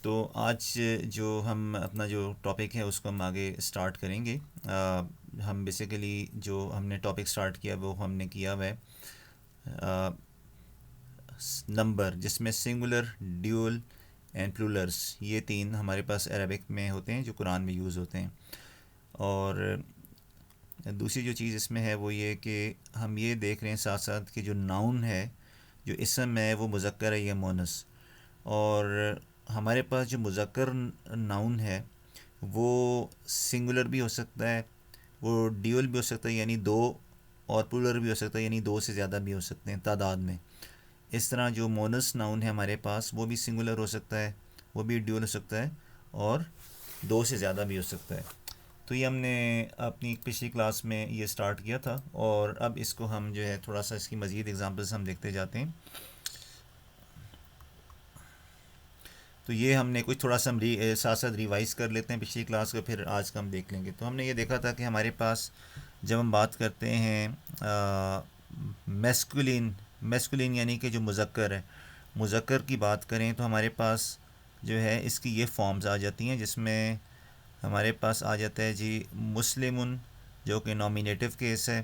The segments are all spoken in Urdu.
تو آج جو ہم اپنا جو ٹاپک ہے اس کو ہم آگے اسٹارٹ کریں گے۔ ہم بیسیکلی جو ہم نے ٹاپک اسٹارٹ کیا وہ ہم نے کیا ہوا ہے نمبر، جس میں سنگولر، ڈیول اینڈ پلورلس، یہ تین ہمارے پاس عربک میں ہوتے ہیں جو قرآن میں یوز ہوتے ہیں۔ اور دوسری جو چیز اس میں ہے وہ یہ کہ ہم یہ دیکھ رہے ہیں ساتھ ساتھ کہ جو ناؤن ہے، جو اسم ہے، وہ مذکر ہے یا مونس۔ اور ہمارے پاس جو مذکر ناؤن ہے وہ سنگولر بھی ہو سکتا ہے، وہ ڈیول بھی ہو سکتا ہے یعنی دو، اور پلورل بھی ہو سکتا ہے یعنی دو سے زیادہ بھی ہو سکتے ہیں تعداد میں۔ اس طرح جو مونس ناؤن ہے ہمارے پاس وہ بھی سنگولر ہو سکتا ہے، وہ بھی ڈیول ہو سکتا ہے، اور دو سے زیادہ بھی ہو سکتا ہے۔ تو یہ ہم نے اپنی پچھلی کلاس میں یہ سٹارٹ کیا تھا، اور اب اس کو ہم جو ہے تھوڑا سا اس کی مزید اگزامپلس ہم دیکھتے جاتے ہیں۔ تو یہ ہم نے کچھ تھوڑا سا ساتھ ساتھ ریوائز کر لیتے ہیں پچھلی کلاس کو، پھر آج کا ہم دیکھ لیں گے۔ تو ہم نے یہ دیکھا تھا کہ ہمارے پاس جب ہم بات کرتے ہیں میسکولین یعنی کہ جو مذکر ہے، مذکر کی بات کریں تو ہمارے پاس جو ہے اس کی یہ فارمز آ جاتی ہیں، جس میں ہمارے پاس آ جاتا ہے جی مسلمن جو کہ نامینیٹو کیس ہے،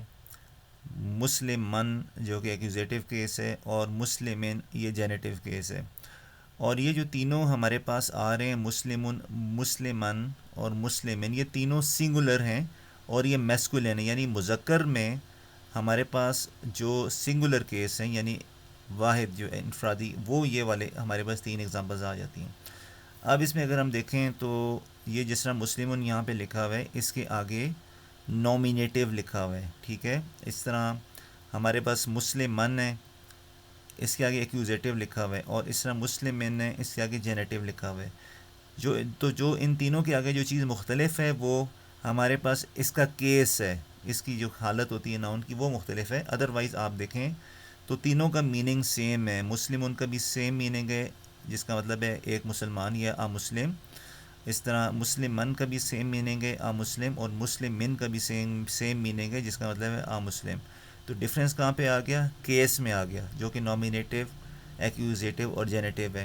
مسلمن جو کہ ایکوزیٹو کیس ہے، اور مسلمین یہ جینیٹو کیس ہے۔ اور یہ جو تینوں ہمارے پاس آ رہے ہیں مسلمن، مسلمن اور مسلمن، یہ تینوں سنگولر ہیں اور یہ میسکولین ہے، یعنی مذکر میں ہمارے پاس جو سنگولر کیس ہیں یعنی واحد جو انفرادی، وہ یہ والے ہمارے پاس تین ایگزامپلز آ جاتی ہیں۔ اب اس میں اگر ہم دیکھیں تو یہ جس طرح مسلمن یہاں پہ لکھا ہوا ہے، اس کے آگے نومینیٹیو لکھا ہوا ہے، ٹھیک ہے۔ اس طرح ہمارے پاس مسلمن ہے، اس کے آگے ایکوزیٹو لکھا ہوا ہے، اور اس طرح مسلمن ہے، اس کے آگے جینیٹیو لکھا ہوا ہے۔ جو ان تینوں کے آگے جو چیز مختلف ہے وہ ہمارے پاس اس کا کیس ہے، اس کی جو حالت ہوتی ہے ناؤن کی وہ مختلف ہے۔ ادروائز آپ دیکھیں تو تینوں کا میننگ سیم ہے، مسلمن کا بھی سیم میننگ ہے جس کا مطلب ہے ایک مسلمان یا مسلم، اس طرح مسلمن کا بھی سیم میننگ ہے مسلم، اور مسلمن کا بھی سیم میننگ ہے جس کا مطلب ہے مسلم۔ تو ڈفرینس کہاں پہ آ گیا؟ کیس میں آ گیا، جو کہ نامینیٹیو، ایکوزیٹو اور جینیٹیو ہے۔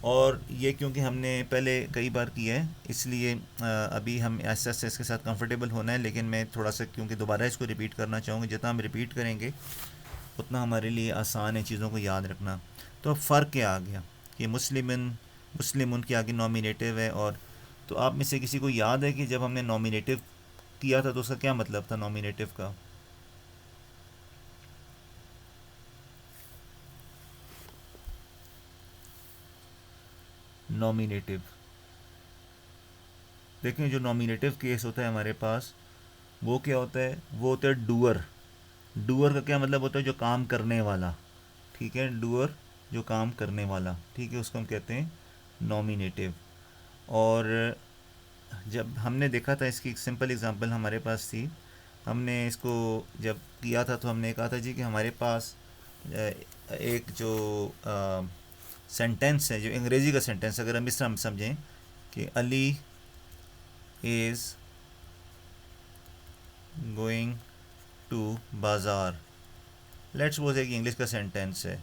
اور یہ کیونکہ ہم نے پہلے کئی بار کیا ہے اس لیے ابھی ہم ایسا سے اس کے ساتھ کنفرٹیبل ہونا ہے، لیکن میں تھوڑا سا کیونکہ دوبارہ اس کو ریپیٹ کرنا چاہوں گا، جتنا ہم ریپیٹ کریں گے اتنا ہمارے لیے آسان ہے چیزوں کو یاد رکھنا۔ تو اب فرق کیا آ گیا کہ مسلمن کے آگے نامینیٹیو ہے، اور تو آپ میں سے کسی کو یاد ہے کہ جب ہم نے نامینیٹیو کیا تھا تو اس کا کیا مطلب تھا نامینیٹیو کا؟ نامینیٹیو، دیکھیں جو نامینیٹیو کیس ہوتا ہے ہمارے پاس وہ کیا ہوتا ہے؟ وہ ہوتا ہے ڈوور۔ ڈوور کا کیا مطلب ہوتا ہے؟ جو کام کرنے والا، ٹھیک ہے، ڈوور جو کام کرنے والا، ٹھیک ہے، اس کو ہم کہتے ہیں نامینیٹیو۔ اور جب ہم نے دیکھا تھا اس کی ایک سمپل اگزامپل ہمارے پاس تھی، ہم نے اس کو جب کیا تھا تو ہم نے کہا تھا جی کہ ہمارے پاس ایک جو سینٹینس ہے، جو انگریزی کا سینٹینس، اگر ہم اس طرح ہم سمجھیں کہ علی از گوئنگ ٹو بازار، لیٹس سپوز ایک انگلش کا سینٹینس ہے،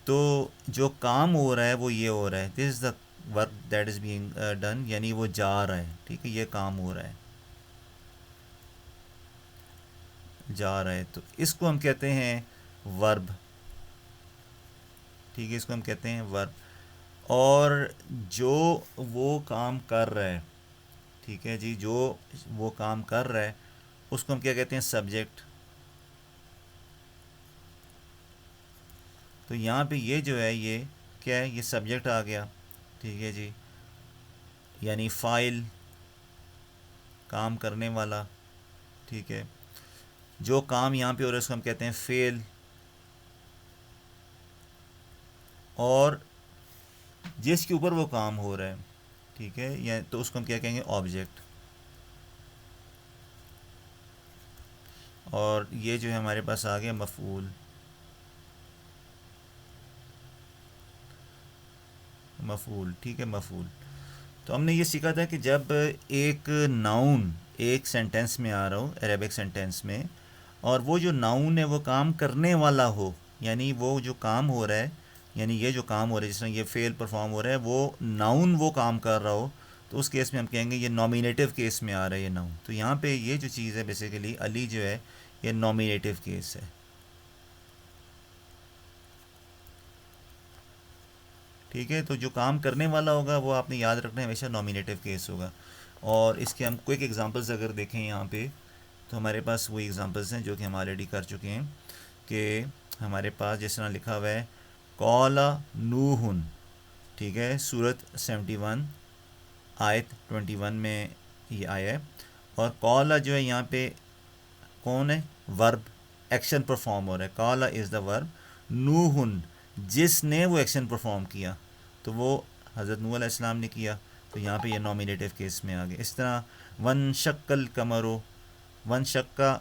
تو جو کام ہو رہا ہے وہ یہ ہو رہا ہے، this is the work that is being done, یعنی وہ جا رہا ہے، ٹھیک ہے، یہ کام ہو رہا ہے، جا رہا ہے، تو اس کو ہم کہتے ہیں ورب، ٹھیک ہے، اس کو ہم کہتے ہیں ورب۔ اور جو وہ کام کر رہا ہے، ٹھیک ہے جی، جو وہ کام کر رہا ہے اس کو ہم کیا کہتے ہیں؟ سبجیکٹ۔ تو یہاں پہ یہ جو ہے یہ کیا ہے؟ یہ سبجیکٹ آ گیا، ٹھیک ہے جی، یعنی فائل، کام کرنے والا، ٹھیک ہے۔ جو کام یہاں پہ ہو رہا ہے اس کو ہم کہتے ہیں فعل، اور جس کے اوپر وہ کام ہو رہا ہے، ٹھیک ہے، یا تو اس کو ہم کیا کہیں گے؟ آبجیکٹ۔ اور یہ جو ہے ہمارے پاس آ گیا مفعول، مفعول، ٹھیک ہے، مفعول۔ تو ہم نے یہ سیکھا تھا کہ جب ایک ناؤن ایک سینٹینس میں آ رہا ہو، عربک سینٹینس میں، اور وہ جو ناؤن ہے وہ کام کرنے والا ہو، یعنی وہ جو کام ہو رہا ہے یعنی یہ جو کام ہو رہا ہے، جس طرح یہ فعل پرفارم ہو رہا ہے، وہ ناؤن وہ کام کر رہا ہو، تو اس کیس میں ہم کہیں گے یہ نامینیٹو کیس میں آ رہا ہے یہ ناؤن. تو یہاں پہ یہ جو چیز ہے بیسیکلی علی جو ہے یہ نامینیٹو کیس ہے. ٹھیک ہے، تو جو کام کرنے والا ہوگا وہ آپ نے یاد رکھنا ہے ہمیشہ نامینیٹو کیس ہوگا. اور اس کے ہم کوئک ایگزامپلس اگر دیکھیں یہاں پہ، تو ہمارے پاس وہی ایگزامپلس ہیں جو کہ ہم آلریڈی کر چکے ہیں. کہ ہمارے پاس جس طرح لکھا ہوا ہے قال نوح، ٹھیک ہے، صورت 71 آیت 21 میں یہ آیا ہے. اور قال جو ہے یہاں پہ کون ہے؟ ورب، ایکشن پرفارم ہو رہا ہے. قال از دا ورب. نوح، جس نے وہ ایکشن پرفارم کیا، تو وہ حضرت نوح علیہ السلام نے کیا، تو یہاں پہ یہ نامینیٹو کیس میں آ گیا. اس طرح ون شکل کمرو، ون شکا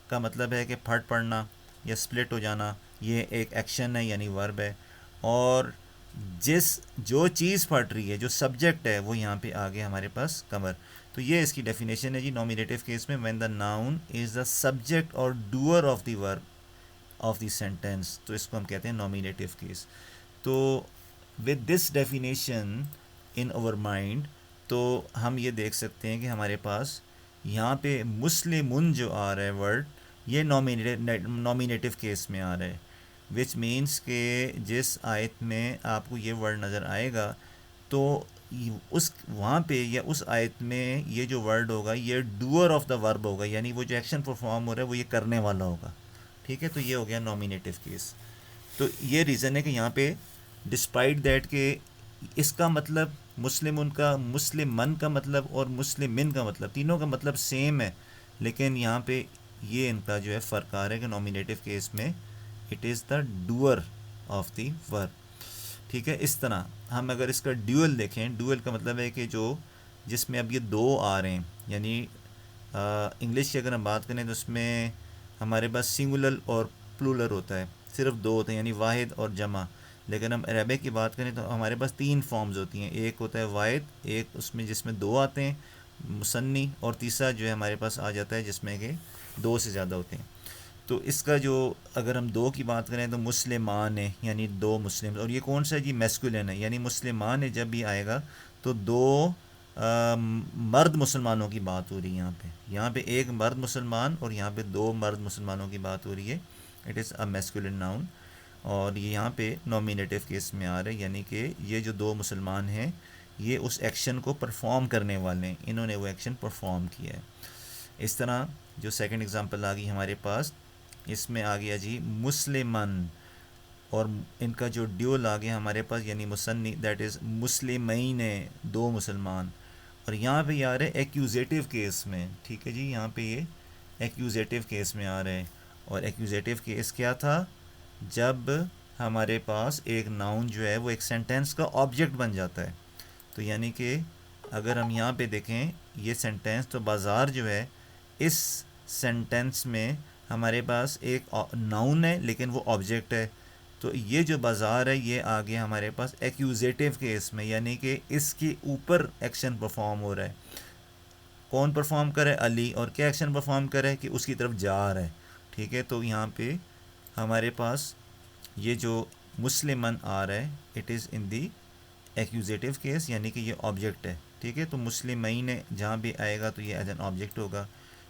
کا مطلب ہے کہ پھٹ پڑنا یا سپلٹ ہو جانا، یہ ایک ایکشن ہے یعنی ورب ہے. اور جو چیز پھٹ رہی ہے، جو سبجیکٹ ہے، وہ یہاں پہ آ گیا ہمارے پاس کمر. تو یہ اس کی ڈیفینیشن ہے جی نامینیٹو کیس میں، when the noun is the subject اور doer of the verb of the sentence, تو اس کو ہم کہتے ہیں نامینیٹو کیس. تو with this definition in over mind, تو ہم یہ دیکھ سکتے ہیں کہ ہمارے پاس یہاں پہ مسلمن جو آ رہا ہے ورڈ، یہ نامینیٹو کیس میں آ رہا ہے. وچ مینس کہ جس آیت میں آپ کو یہ ورڈ نظر آئے گا، تو اس وہاں پہ یا اس آیت میں یہ جو ورڈ ہوگا یہ ڈوئر آف دا ورب ہوگا، یعنی وہ جو ایکشن پرفارم ہو رہا ہے وہ یہ کرنے والا ہوگا. ٹھیک ہے، تو یہ ہو گیا نامینیٹو کیس. تو یہ ریزن ہے کہ یہاں پہ ڈسپائٹ دیٹ کہ اس کا مطلب مسلم کا، مسلمن کا مطلب اور مسلمن کا مطلب، تینوں کا مطلب سیم ہے، لیکن یہاں پہ یہ ان کا جو ہے فرق آ رہا ہے کہ نامینیٹو کیس میں it is the doer of the ورب. ٹھیک ہے، اس طرح ہم اگر اس کا ڈیول دیکھیں، ڈیول کا مطلب ہے کہ جو جس میں اب یہ دو آ رہے ہیں، یعنی انگلش کی اگر ہم بات کریں تو اس میں ہمارے پاس سنگولر اور پلولر ہوتا ہے، صرف دو ہوتے ہیں یعنی واحد اور جمع. لیکن ہم عربک کی بات کریں تو ہمارے پاس تین فارمز ہوتی ہیں، ایک ہوتا ہے واحد، ایک اس میں جس میں دو آتے ہیں مثنی، اور تیسرا جو ہے ہمارے پاس آ جاتا ہے جس میں کہ دو سے زیادہ ہوتے ہیں. تو اس کا جو اگر ہم دو کی بات کریں تو مسلمان ہے یعنی دو مسلم، اور یہ کون سا ہے جی؟ میسکولن ہے، یعنی مسلمان ہے جب بھی آئے گا تو دو مرد مسلمانوں کی بات ہو رہی ہے. یہاں پہ ایک مرد مسلمان اور یہاں پہ دو مرد مسلمانوں کی بات ہو رہی ہے. It is a masculine noun. اور یہ یہاں پہ نامینیٹو کیس میں آ رہا ہے، یعنی کہ یہ جو دو مسلمان ہیں یہ اس ایکشن کو پرفارم کرنے والے ہیں، انہوں نے وہ ایکشن پرفارم کیا ہے. اس طرح جو سیکنڈ ایگزامپل آ گئی ہمارے پاس، اس میں آ گیا جی مسلمن، اور ان کا جو ڈیول آ گیا ہمارے پاس یعنی مثنی، دیٹ از مسلمین، دو مسلمان. اور یہاں پہ یہ آ رہا ہے ایکیوزیٹو کیس میں. ٹھیک ہے جی، یہاں پہ یہ ایکیوزیٹو کیس میں آ رہا ہے. اور ایکیوزیٹو کیس کیا تھا؟ جب ہمارے پاس ایک ناؤن جو ہے وہ ایک سینٹینس کا آبجیکٹ بن جاتا ہے. تو یعنی کہ اگر ہم یہاں پہ دیکھیں یہ سینٹینس، تو بازار جو ہے اس سینٹینس میں ہمارے پاس ایک ناؤن ہے لیکن وہ آبجیکٹ ہے. تو یہ جو بازار ہے یہ آ گیا ہمارے پاس ایکیوزیٹو کیس میں، یعنی کہ اس کے اوپر ایکشن پرفارم ہو رہا ہے. کون پرفارم کرے؟ علی. اور کیا ایکشن پرفارم کرے؟ کہ اس کی طرف جا رہا ہے. ٹھیک ہے، تو یہاں پہ ہمارے پاس یہ جو مسلمن آ رہا ہے it is in the ایکیوزیٹو case, یعنی کہ یہ آبجیکٹ ہے. ٹھیک ہے، تو مسلمین جہاں بھی آئے گا تو یہ ایز این آبجیکٹ ہوگا.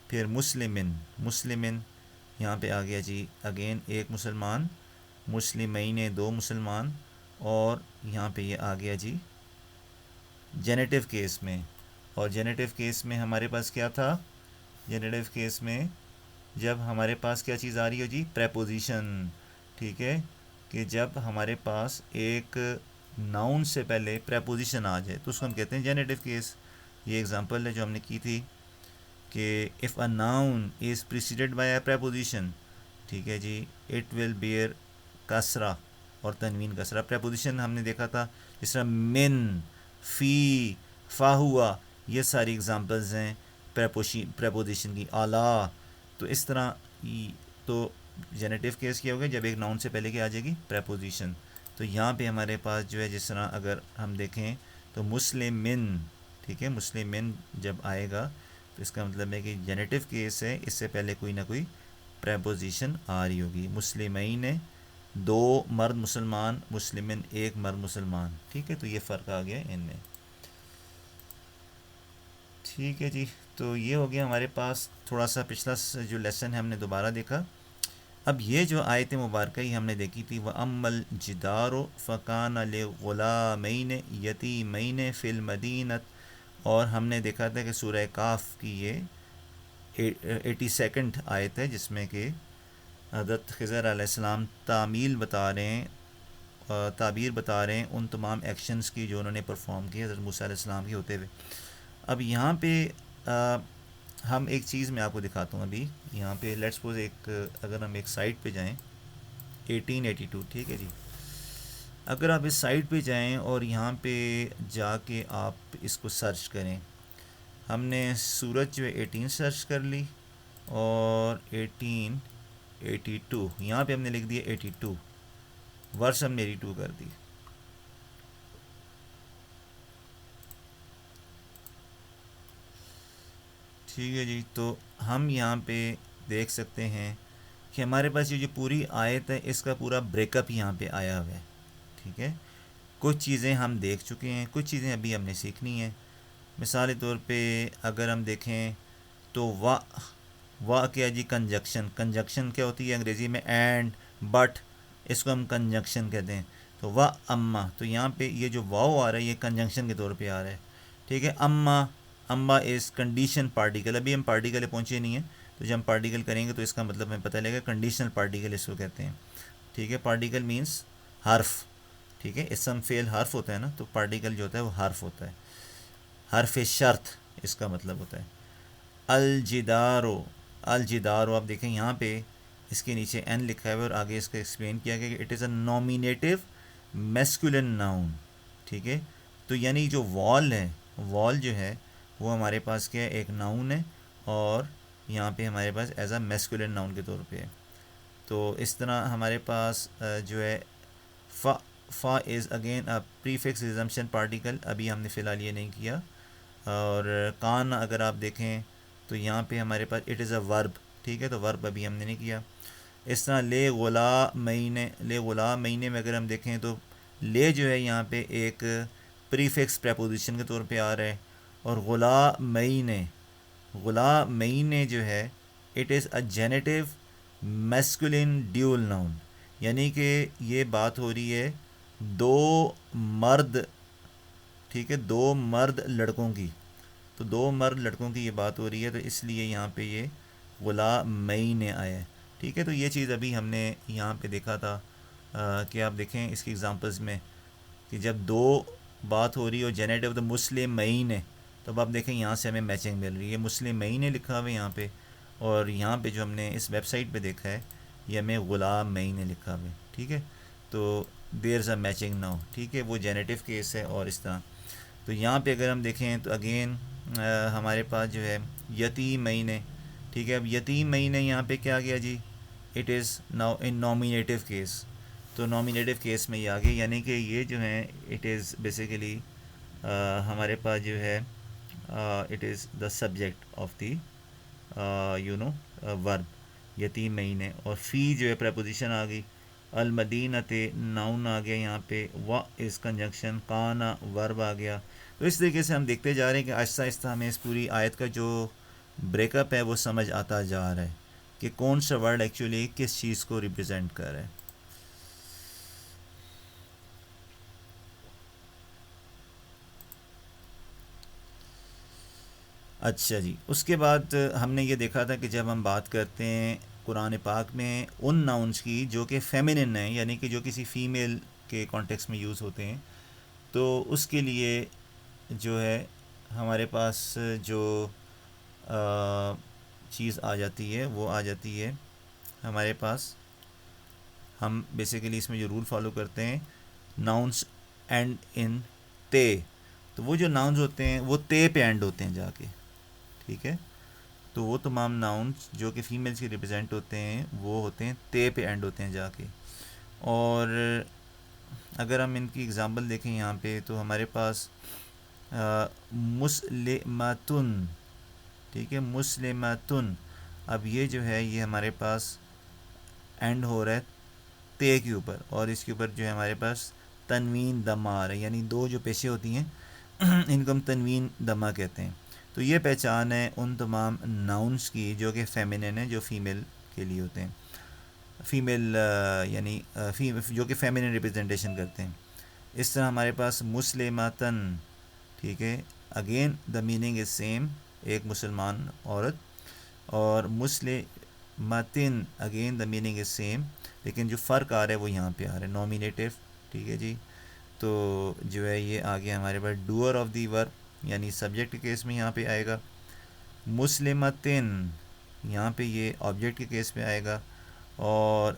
پھر مسلمن یہاں پہ آ گیا جی اگین ایک مسلمان، مسلمین دو مسلمان. اور یہاں پہ یہ آ گیا جی جینیٹو کیس میں. اور جینیٹو کیس میں ہمارے پاس کیا تھا؟ جینیٹو کیس میں جب ہمارے پاس کیا چیز آ رہی ہو جی؟ پریپوزیشن. ٹھیک ہے، کہ جب ہمارے پاس ایک ناؤن سے پہلے پریپوزیشن آ جائے تو اس کو ہم کہتے ہیں جینیٹو کیس. یہ اگزامپل ہے جو ہم نے کی تھی کہ if a noun is preceded by a preposition, ٹھیک ہے جی، اٹ ول بیئر کسرہ اور تنوین کسرہ. پریپوزیشن ہم نے دیکھا تھا جس طرح من، فی، فا ہوا، یہ ساری اگزامپلز ہیں پریپوزیشن کی. اعلیٰ. تو اس طرح تو جینیٹو کیس کیا ہوگا جب ایک ناؤن سے پہلے کیا آ جائے گی؟ پریپوزیشن. تو یہاں پہ ہمارے پاس جو ہے جس طرح اگر ہم دیکھیں تو مسلمن، ٹھیک ہے، مسلمن جب آئے گا تو اس کا مطلب ہے کہ جینیٹو کیس ہے، اس سے پہلے کوئی نہ کوئی پریپوزیشن آ رہی ہوگی. مسلمین دو مرد مسلمان، مسلمن ایک مرد مسلمان، ٹھیک ہے، تو یہ فرق آ گیا ان میں. ٹھیک ہے جی، تو یہ ہو گیا ہمارے پاس تھوڑا سا پچھلا جو لیسن ہے ہم نے دوبارہ دیکھا. اب یہ جو آیت مبارکہ ہی ہم نے دیکھی تھی، وَأَمَّا الْجِدَارُ فَكَانَ لِغُلَامَيْنِ يَتِيمَيْنِ فِي الْمَدِينَةِ، اور ہم نے دیکھا تھا کہ سورہ کاف کی یہ 82 آیت ہے، جس میں کہ حضرت خضر علیہ السلام تعبیر بتا رہے ہیں ان تمام ایکشنز کی جو انہوں نے پرفارم کی حضرت موسیٰ علیہ السلام کے ہوتے ہوئے. اب یہاں پہ ہم ایک چیز میں آپ کو دکھاتا ہوں. ابھی یہاں پہ لیٹس سپوز اگر ہم ایک سائٹ پہ جائیں 1882، ٹھیک ہے جی، اگر آپ اس سائٹ پہ جائیں اور یہاں پہ جا کے آپ اس کو سرچ کریں. ہم نے سورج جو ہے 18 سرچ کر لی اور 1882 یہاں پہ ہم نے لکھ دیا 82، ورس ہم نے 82 کر دی. ٹھیک ہے جی، تو ہم یہاں پہ دیکھ سکتے ہیں کہ ہمارے پاس یہ جو پوری آیت ہے اس کا پورا بریک اپ یہاں پہ آیا ہوا ہے. ٹھیک ہے، کچھ چیزیں ہم دیکھ چکے ہیں، کچھ چیزیں ابھی ہم نے سیکھنی ہیں. مثال طور پہ اگر ہم دیکھیں تو وا کیا جی، کنجکشن کیا ہوتی ہے انگریزی میں؟ اینڈ، بٹ، اس کو ہم کنجنکشن کہتے ہیں. تو اما، تو یہاں پہ یہ جو واؤ آ رہا ہے یہ کنجنکشن کے طور پہ آ رہا ہے. ٹھیک ہے، اما از کنڈیشن پارٹیکل. ابھی ہم پارٹیکل پہنچے نہیں ہیں، تو جب ہم پارٹیکل کریں گے تو اس کا مطلب ہمیں پتہ لگے گا. کنڈیشنل پارٹیکل اس کو کہتے ہیں. ٹھیک ہے، پارٹیکل مینس حرف. ٹھیک ہے، اسم فعل حرف ہوتا ہے نا، تو پارٹیکل جو ہوتا ہے وہ حرف ہوتا ہے. حرف شرط اس کا مطلب ہوتا ہے. الجدارو آپ دیکھیں یہاں پہ اس کے نیچے این لکھا ہے اور آگے اس کا ایکسپلین کیا گیا کہ it is a nominative masculine noun. ٹھیک ہے، تو یعنی جو وال ہے، وال جو ہے وہ ہمارے پاس کیا ہے؟ ایک ناؤن ہے، اور یہاں پہ ہمارے پاس ایز اے میسکولن ناؤن کے طور پہ ہے. تو اس طرح ہمارے پاس جو ہے فا is again prefix resumption particle. ابھی ہم نے فی الحال یہ نہیں کیا. اور کان اگر آپ دیکھیں تو یہاں پہ ہمارے پاس اٹ از اے ورب. ٹھیک ہے، تو ورب ابھی ہم نے نہیں کیا. اس طرح لے غلامین میں اگر ہم دیکھیں تو لے جو ہے یہاں پہ ایک پریفکس پریپوزیشن کے طور پہ آ رہا ہے. اور غلامین جو ہے it is a genitive masculine dual noun. یعنی کہ یہ بات ہو رہی ہے دو مرد، ٹھیک ہے، دو مرد لڑکوں کی. تو دو مرد لڑکوں کی یہ بات ہو رہی ہے، تو اس لیے یہاں پہ یہ غلامین آیا ہے. ٹھیک ہے، تو یہ چیز ابھی ہم نے یہاں پہ دیکھا تھا کہ آپ دیکھیں اس کی ایگزامپلز میں کہ جب دو بات ہو رہی ہے اور جینیٹو تو مسلمین ہے، تو اب آپ دیکھیں یہاں سے ہمیں میچنگ مل رہی ہے. مسلمین لکھا ہوا ہے یہاں پہ، اور یہاں پہ جو ہم نے اس ویب سائٹ پہ دیکھا ہے یہ ہمیں غلامین لکھا ہوا ہے. ٹھیک ہے، تو دیر از اے میچنگ ناؤ. ٹھیک ہے، وہ جینیٹو کیس ہے. اور اس طرح تو یہاں پہ اگر ہم دیکھیں تو اگین ہمارے پاس جو ہے یتیمین. ٹھیک ہے، اب یتیمین یہاں پہ کیا گیا جی؟ It is now in nominative case. تو نامینیٹو کیس میں یہ آ گیا، یعنی کہ یہ جو ہیں اٹ از بیسیکلی ہمارے پاس جو ہے it is the subject of the ورب یتیمین. اور فی جو ہے پریپوزیشن آ گئی. المدینت ناؤن آ گیا یہاں پہ. از کنجنکشن. کانا ورب آ گیا. تو اس طریقے سے ہم دیکھتے جا رہے ہیں کہ آہستہ آہستہ ہمیں اس پوری آیت کا جو بریک اپ ہے وہ سمجھ آتا جا رہا ہے کہ کون سا ورڈ ایکچولی کس چیز کو ریپرزینٹ کر رہا ہے. اچھا جی، اس کے بعد ہم نے یہ دیکھا تھا کہ جب ہم بات کرتے ہیں قرآن پاک میں ان ناؤنس کی جو کہ فیمنن ہیں، یعنی کہ جو کسی فیمیل کے کانٹیکس میں یوز ہوتے ہیں، تو اس کے لیے جو ہے ہمارے پاس جو چیز آ جاتی ہے وہ آ جاتی ہے ہمارے پاس. ہم بیسیکلی اس میں جو رول فالو کرتے ہیں ناؤنس اینڈ ان تے. تو وہ جو ناؤنز ہوتے ہیں وہ تے پہ اینڈ ہوتے ہیں جا کے. ٹھیک ہے، تو وہ تمام ناؤنس جو کہ فیمیلز کے ریپرزینٹ ہوتے ہیں وہ ہوتے ہیں تے پہ اینڈ ہوتے ہیں جا کے. اور اگر ہم ان کی اگزامپل دیکھیں یہاں پہ تو ہمارے پاس مسلمتن. ٹھیک ہے، مسلمتن. اب یہ جو ہے یہ ہمارے پاس اینڈ ہو رہا ہے تے کے اوپر، اور اس کے اوپر جو ہے ہمارے پاس تنوین دمہ آ رہا ہے، یعنی دو جو پیشیں ہوتی ہیں ان کو ہم تنوین دمہ کہتے ہیں۔ تو یہ پہچان ہے ان تمام ناؤنس کی جو کہ فیمینن ہیں، جو فیمیل کے لیے ہوتے ہیں، فیمیل یعنی جو کہ فیمینن ریپرزنٹیشن کرتے ہیں۔ اس طرح ہمارے پاس مسلماتن، ٹھیک ہے، again the meaning is same, ایک مسلمان عورت، اور مسلماتن again the meaning is same, لیکن جو فرق آ رہا ہے وہ یہاں پہ آ رہا ہے نومینیٹو، ٹھیک ہے جی۔ تو جو ہے یہ آ گیا ہمارے پاس ڈوئر آف دی ورب، یعنی سبجیکٹ کے کیس میں یہاں پہ آئے گا، مسلمتن یہاں پہ یہ آبجیکٹ کے کیس میں آئے گا، اور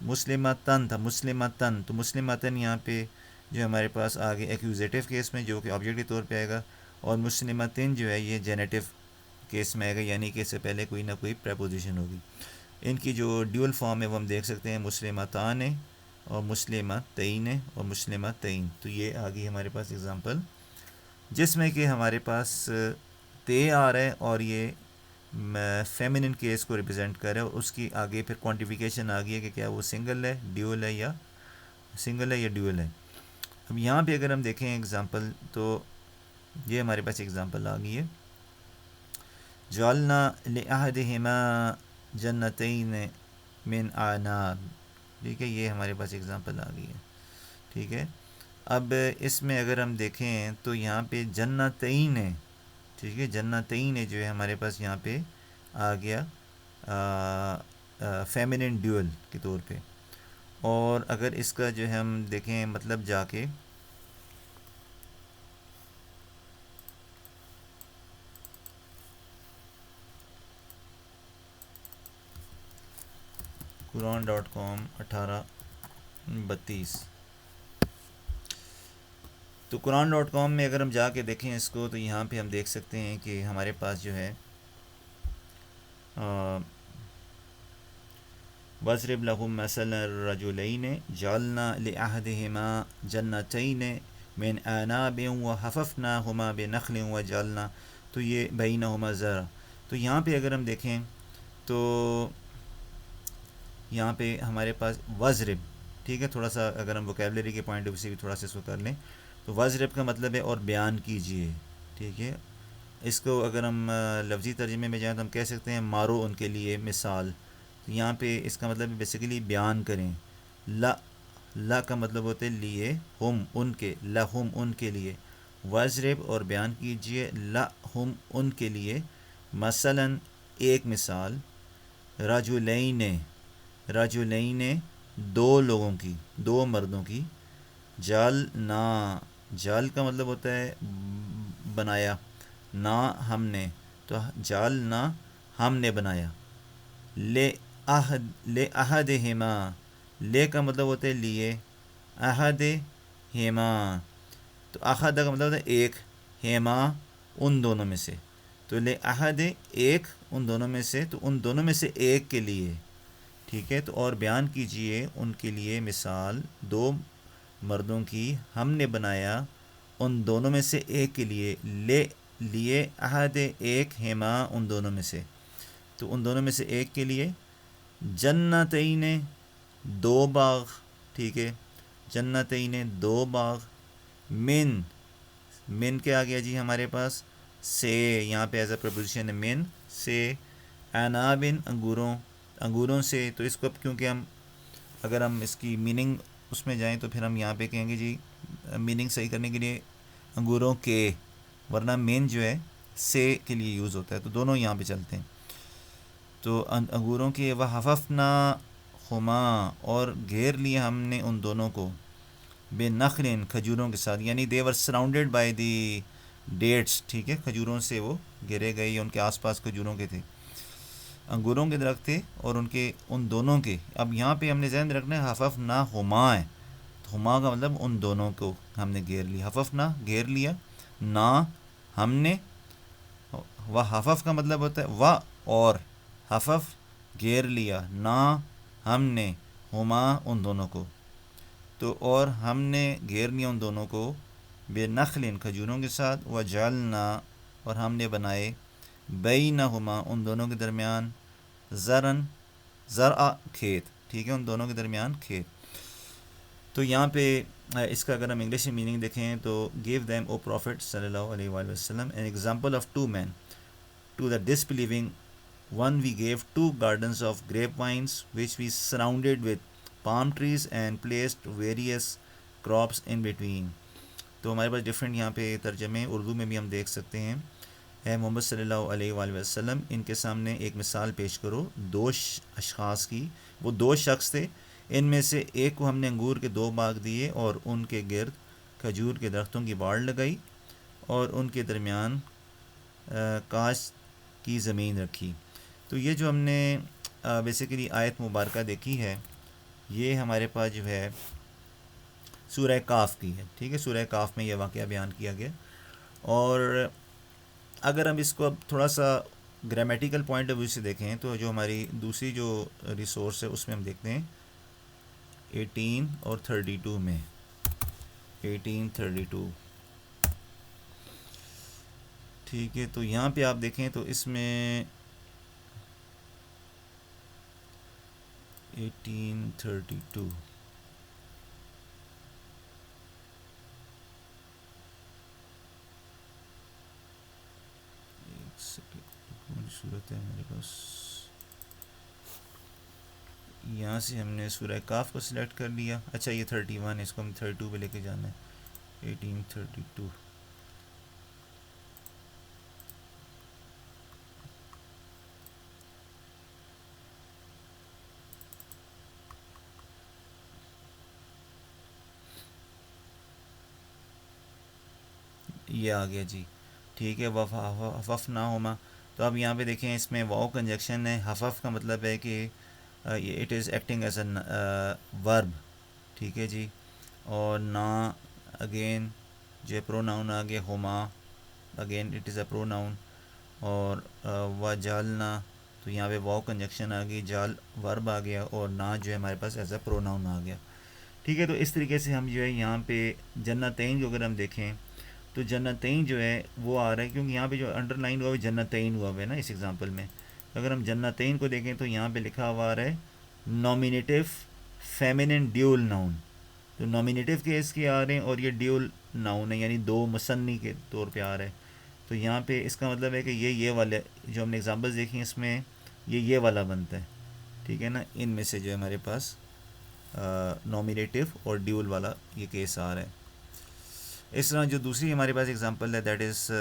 مسلمتن تھا، مسلمتن، تو مسلمتن یہاں پہ جو ہمارے پاس آگے ایکیوزیٹو کیس میں جو کہ آبجیکٹ کے طور پہ آئے گا، اور مسلمتن جو ہے یہ جینیٹو کیس میں آئے گا، یعنی کہ اس سے پہلے کوئی نہ کوئی پریپوزیشن ہوگی۔ ان کی جو ڈیول فارم ہے وہ ہم دیکھ سکتے ہیں، مسلمتان اور مسلمتین اور مسلمتین۔ تو یہ آ گئی ہمارے پاس اگزامپل جس میں کہ ہمارے پاس تے آ رہا ہے اور یہ فیمنن کیس کو ریپرزینٹ کر رہا ہے، اور اس کی آگے پھر کوانٹیفیکیشن آ گئی ہے کہ کیا وہ سنگل ہے، ڈیول ہے، یا سنگل ہے یا ڈیول ہے۔ اب یہاں پہ اگر ہم دیکھیں اگزامپل، تو یہ ہمارے پاس اگزامپل آ گئی ہے، جعلنا لأحدہما جنتین من اعناب، ٹھیک ہے، یہ ہمارے پاس اگزامپل آ گئی ہے، ٹھیک ہے۔ اب اس میں اگر ہم دیکھیں تو یہاں پہ جنتین ہے، ٹھیک ہے، جنتین جو ہے ہمارے پاس یہاں پہ آ گیا فیمنن ڈیول کے طور پہ، اور اگر اس کا جو ہے ہم دیکھیں مطلب جا کے قرآن.com 1832، تو قرآن.com میں اگر ہم جا کے دیکھیں اس کو، تو یہاں پہ ہم دیکھ سکتے ہیں کہ ہمارے پاس جو ہے وَاضْرِبْ لَهُم مَثَلَ الرَّجُلَيْنِ جَعَلْنَا لِأَحَدِهِمَا جَنَّتَيْنِ مِنْ أَعْنَابٍ وَحَفَفْنَاهُمَا بِنَخْلٍ وَجَعَلْنَا، تو یہ بَيْنَهُمَا زَرْعًا۔ تو یہاں پہ اگر ہم دیکھیں تو یہاں پہ ہمارے پاس وَاضْرِب، ٹھیک ہے، تھوڑا سا اگر ہم ووکیبلری کے پوائنٹ آف ویو سے بھی تھوڑا سا اس کو کر لیں تو وَاضْرِب کا مطلب ہے اور بیان کیجئے، ٹھیک ہے۔ اس کو اگر ہم لفظی ترجمے میں جائیں تو ہم کہہ سکتے ہیں مارو ان کے لیے مثال۔ یہاں پہ اس کا مطلب بیسیکلی بیان کریں، لا کا مطلب ہوتے ہیں لیے، ہم ان کے، لہم ان کے لیے، وَاضْرِب اور بیان کیجئے، لہم ان کے لیے، مثلاً ایک مثال، رجلین، رجلین دو لوگوں کی، دو مردوں کی، جعلنا، جعل کا مطلب ہوتا ہے بنایا، نا ہم نے، تو جعلنا ہم نے بنایا، لأحدہما، لے کا مطلب ہوتا ہے لیے، احدہما، تو احد کا مطلب ہوتا ہے ایک، ہما ان دونوں میں سے، تو لأحد ایک ان دونوں میں سے، تو ان دونوں میں سے ایک کے لیے، ٹھیک ہے۔ تو اور بیان کیجئے ان کے لیے مثال دو مردوں کی، ہم نے بنایا ان دونوں میں سے ایک کے لیے، لیے احد ایک، ہما ان دونوں میں سے، تو ان دونوں میں سے ایک کے لیے، جنتین دو باغ، ٹھیک ہے، جنتین دو باغ، من کے آ گیا جی ہمارے پاس سے، یہاں پہ ایز اے پریپوزیشن ہے من سے، عنابن انگوروں سے، تو اس کو اب کیونکہ ہم اگر ہم اس کی میننگ اس میں جائیں تو پھر ہم یہاں پہ کہیں گے جی میننگ صحیح کرنے کے لیے انگوروں کے، ورنہ مین جو ہے سے کے لیے یوز ہوتا ہے، تو دونوں یہاں پہ چلتے ہیں، تو انگوروں کے، وَحَفَفْنَاهُمَا اور گھیر لیا ہم نے ان دونوں کو، بِنَخْلٍ کھجوروں کے ساتھ، یعنی they were surrounded by the dates، ٹھیک ہے، کھجوروں سے وہ گھیرے گئے، یا ان کے آس پاس کھجوروں کے تھے، انگوروں کے درخت تھے، اور ان کے ان دونوں کے، اب یہاں پہ ہم نے ذہن رکھنا ہے حففناہما ہے، تو ہما کا مطلب ان دونوں کو ہم نے گھیر لیا، حففنا گھیر لیا، نا ہم نے، و حفف کا مطلب ہوتا ہے و اور، حفف گھیر لیا، نا ہم نے، ہما ان دونوں کو، تو اور ہم نے گھیر لیا ان دونوں کو، بے نخلن کھجوروں کے ساتھ، وجعلنا اور ہم نے بنائے، بینہما ان دونوں کے درمیان، زرعا کھیت، ٹھیک ہے، ان دونوں کے درمیان کھیت. تو یہاں پہ اس کا اگر ہم انگلش میں میننگ دیکھیں تو گیو دیم او پروفٹ صلی اللہ علیہ وآلہ وسلم an example of two men to the disbelieving one we give two gardens of grape vines which we surrounded with palm trees and placed various crops in between. تو ہمارے پاس ڈفرینٹ یہاں پہ ترجمے اردو میں بھی ہم دیکھ سکتے ہیں. اے محمد صلی اللہ علیہ وآلہ وسلم، ان کے سامنے ایک مثال پیش کرو دو اشخاص کی. وہ دو شخص تھے، ان میں سے ایک کو ہم نے انگور کے 2 باغ دیے اور ان کے گرد کھجور کے درختوں کی باڑ لگائی اور ان کے درمیان کاشت کی زمین رکھی. تو یہ جو ہم نے بیسیکلی آیت مبارکہ دیکھی ہے، یہ ہمارے پاس جو ہے سورہ کاف کی ہے. ٹھیک ہے، سورہ کاف میں یہ واقعہ بیان کیا گیا. اور اگر ہم اس کو اب تھوڑا سا گرامیٹیکل پوائنٹ آف ویو سے دیکھیں تو جو ہماری دوسری جو ریسورس ہے اس میں ہم دیکھتے ہیں 18 اور 32 میں. 18:32. ٹھیک ہے، تو یہاں پہ آپ دیکھیں تو اس میں 18:32 صورت ہے میرے پاس. یہاں سے ہم نے سورہ کاف کو سلیکٹ کر لیا. اچھا یہ 31، اس کو ہم 32 پہ لے کے جانا ہے. 18:32. یہ آ گیا جی. ٹھیک ہے، وف نہ ہوما. تو اب یہاں پہ دیکھیں اس میں واؤ کنجکشن ہے. حفف کا مطلب ہے کہ it is acting as a ورب. ٹھیک ہے جی. اور نا اگین جو پروناؤن آ گیا ہوما، again it is a pronoun. اور و جالنا، تو یہاں پہ واؤ کنجکشن آ گئی، جال ورب آ گیا اور نا جو ہے ہمارے پاس ایز اے پروناؤن آ گیا. ٹھیک ہے، تو اس طریقے سے ہم جو ہے یہاں پہ جنتین جو اگر ہم دیکھیں تو جنتین جو ہے وہ آ رہا ہے، کیونکہ یہاں پہ جو انڈر لائن ہوا ہے جنتین ہوا ہے نا اس ایگزامپل میں. اگر ہم جنتین کو دیکھیں تو یہاں پہ لکھا ہوا آ رہا ہے نومینیٹیو فیمینن ڈیول ناؤن. تو نومینیٹیو کیس کے آ رہے ہیں اور یہ ڈیول ناؤن ہے، یعنی 2 مثنی کے طور پہ آ رہا ہے. تو یہاں پہ اس کا مطلب ہے کہ یہ والے جو ہم نے ایگزامپلس دیکھی ہیں اس میں یہ والا بنتا ہے. ٹھیک ہے نا، ان میں سے جو ہے ہمارے پاس نومینیٹیو اور ڈیول والا یہ کیس آ رہا ہے. اس طرح جو دوسری ہمارے پاس اگزامپل ہے دیٹ از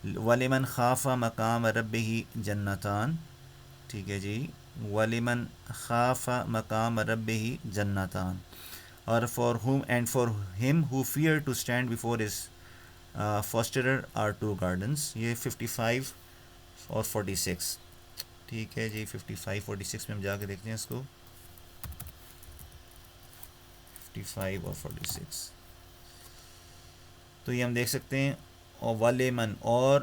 وَلِمَنْ خَافَ مَقَامَ رَبِّهِ جَنَّتَان. ٹھیک ہے جی، وَلِمَنْ خَافَ مَقَامَ رَبِّهِ جَنَّتَان. اور for him who feared to stand before his fosterer are 2 gardens. یہ 55 اور 46. ٹھیک ہے جی، 55 46 میں ہم جا کے دیکھتے ہیں اس کو. 55 اور 46 تو یہ ہم دیکھ سکتے ہیں. اور ولیمن اور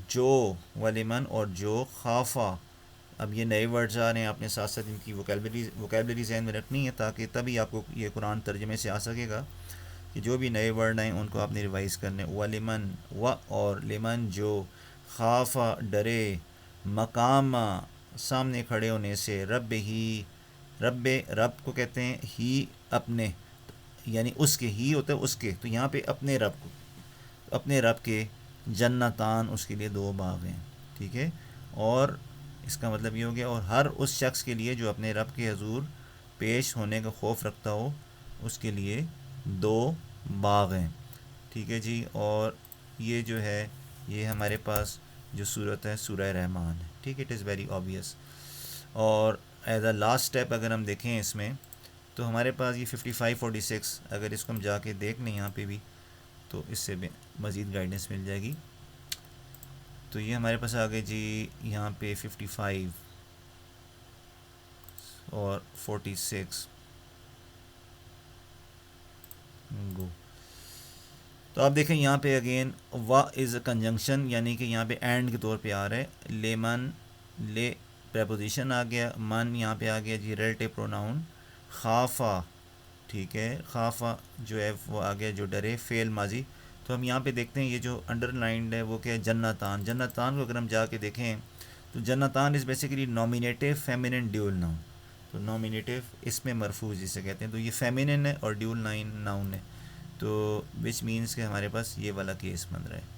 جو، ولیمن اور جو خافا. اب یہ نئے ورڈز آ رہے ہیں، آپ نے ساتھ ساتھ ان کی وکیبلری ذہن میں رکھنی ہے تاکہ تبھی آپ کو یہ قرآن ترجمے سے آ سکے گا کہ جو بھی نئے ورڈ آئیں ان کو آپ نے ریوائز کرنے. ولیمن و اور لیمن جو، خافا ڈرے، مقام سامنے کھڑے ہونے سے، رب ہی رب کو کہتے ہیں ہی اپنے، یعنی اس کے، ہی ہوتا ہے اس کے. تو یہاں پہ اپنے رب کے جنتان، اس کے لیے 2 باغ ہیں. ٹھیک ہے، اور اس کا مطلب یہ ہو گیا اور ہر اس شخص کے لیے جو اپنے رب کے حضور پیش ہونے کا خوف رکھتا ہو اس کے لیے 2 باغ ہیں. ٹھیک ہے جی. اور یہ جو ہے یہ ہمارے پاس جو صورت ہے سورہ رحمان ہے. ٹھیک ہے، اٹ از ویری آبویس. اور ایز اے لاسٹ اسٹیپ اگر ہم دیکھیں اس میں تو ہمارے پاس یہ 55 46 اگر اس کو ہم جا کے دیکھ لیں یہاں پہ بھی تو اس سے بھی مزید گائیڈنس مل جائے گی. تو یہ ہمارے پاس آگے جی یہاں پہ 55 اور 46 گو. تو آپ دیکھیں یہاں پہ اگین وا از اے کنجنکشن، یعنی کہ یہاں پہ اینڈ کے طور پہ آ رہا ہے. لیمن لے پریپوزیشن آ گیا، من یہاں پہ آ گیا جی ریلیٹیو پروناؤن. خافا، ٹھیک ہے، خافا جو ہے وہ آ گیا جو ڈرے، فعل ماضی. تو ہم یہاں پہ دیکھتے ہیں یہ جو انڈر لائنڈ ہے وہ کیا ہے، جنتان. جنتان کو اگر ہم جا کے دیکھیں تو جنتان is basically nominative feminine dual noun. تو نومینیٹیو اس میں مرفوع جسے کہتے ہیں، تو یہ فیمینن ہے اور ڈیول ناؤن ہے، تو وچ مینس کہ ہمارے پاس یہ والا کیس بن رہا ہے.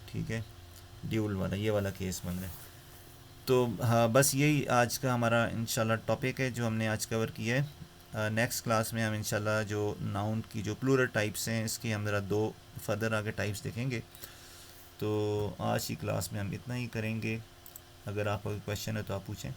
ٹھیک ہے، ڈیول والا یہ والا کیس بن رہا ہے. تو ہاں بس یہی آج کا ہمارا انشاءاللہ ٹاپک ہے جو ہم نے آج کور کیا ہے. نیکسٹ کلاس میں ہم انشاءاللہ جو ناؤن کی جو پلورل ٹائپس ہیں اس کی ہم ذرا دو فردر آگے ٹائپس دیکھیں گے. تو آج کی کلاس میں ہم اتنا ہی کریں گے. اگر آپ کا کوئی کویشچن ہے تو آپ پوچھیں.